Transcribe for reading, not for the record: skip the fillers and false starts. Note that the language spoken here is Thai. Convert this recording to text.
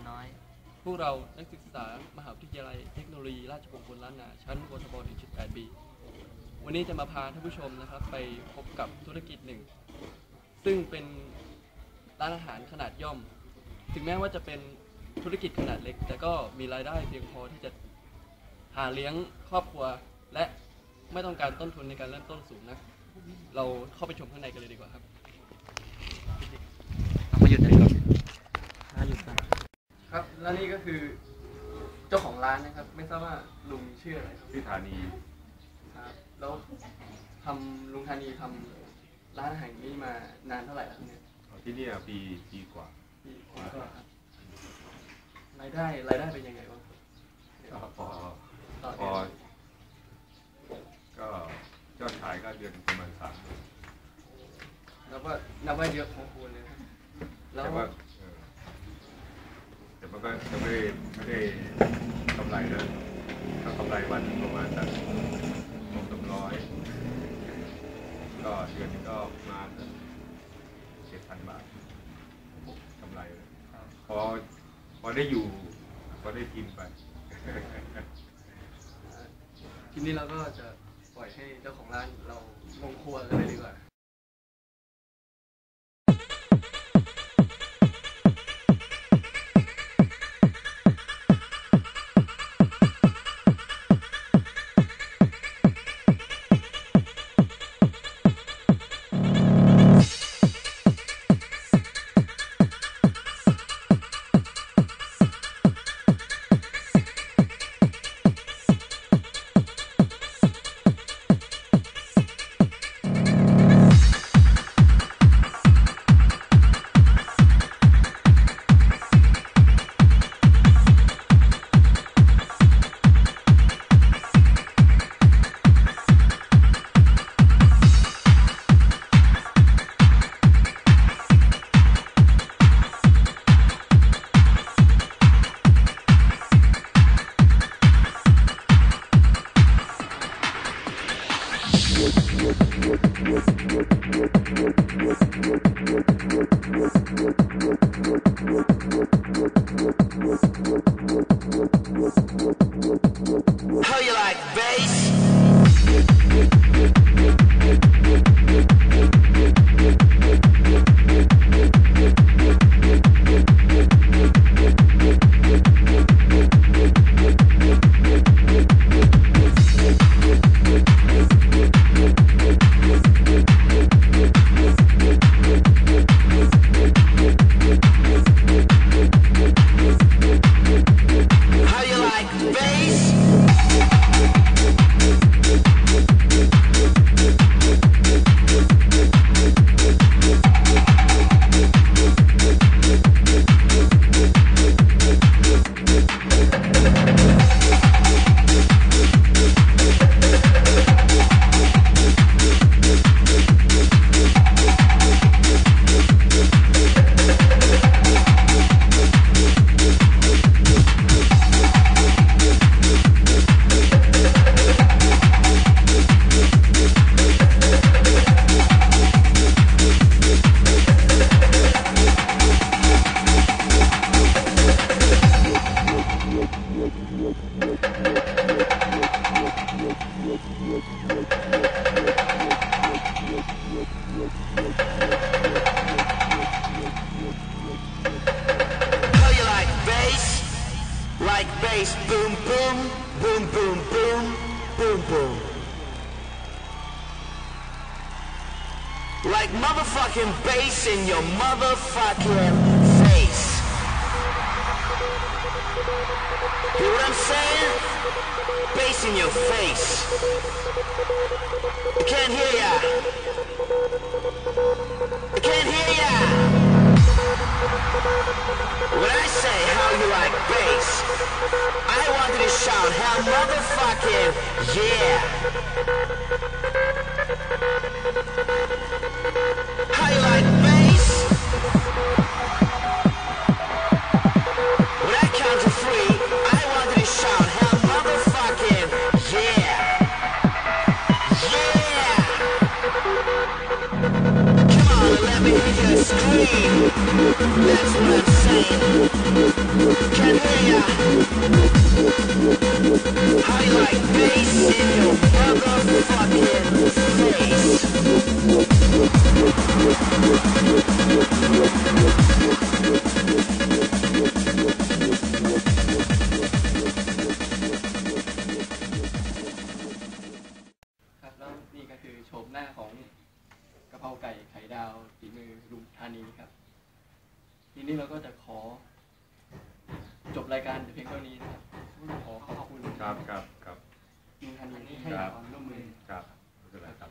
น้อยพวกเรานักศึกษามหาวิทยาลัยเทคโนโลยีราชมงคลล้านนาชั้นวทบ 1.8 ปีวันนี้จะมาพาท่านผู้ชมนะครับไปพบกับธุรกิจหนึ่งซึ่งเป็นร้านอาหารขนาดย่อมถึงแม้ว่าจะเป็นธุรกิจขนาดเล็กแต่ก็มีรายได้เพียงพอที่จะหาเลี้ยงครอบครัวและไม่ต้องการต้นทุนในการเริ่มต้นสูงนะเราเข้าไปชมข้างในกันเลยดีกว่าครับมาหยุดเลยครับมาหยุดกันครับและนี่ก็คือเจ้าของร้านนะครับไม่ทราบว่าลุงชื่ออะไรครับพี่ธานีครับแล้วลุงธานีทำร้านอาหารนี้มานานเท่าไหร่แล้วเนี่ยที่นี่ปีกว่าครับรายได้เป็นยังไงบ้างพอก็ยอดขายก็เดือนประมาณ3แล้วก็นับว่าเยอะพอควรเลยแต่มันก็จะไม่ได้กำไรนะถ้ากำไรวันประมาณสัก200-300ก็เดือนก็ประมาณ7,000 บาทกำไรพอได้อยู่พอได้กินไปทีนี้เราก็จะปล่อยให้เจ้าของร้านเราลงครัวกันเลยดีกว่าHow you like bass? How you like bass? How you like bass? Like bass, boom boom, boom boom boom, boom boom. Like motherfucking bass in your motherfucking face. Hear what I'm saying? Bass in your face. I can't hear ya. I can't hear ya. When I say how you like bass, I wanted to shout hell motherfucking yeah. How you like bass? When I count to 3, I wanted to shout hell motherfucking yeah. Yeah. Come on, let me hear you scream. That's what I'm saying. Can hear ya. How you like bass in your motherfucking face?ครับแล้วนี่ก็คือโฉมหน้าของกะเพราไก่ไข่ดาวฝีมือลุงธานีครับ ทีนี้เราก็จะขอจบรายการแต่เพียงเท่านี้นะครับขอขอบคุณ ครับครับครับ ลุงธานีที่ให้ความร่วมมือ ครับไม่เป็นไรครับ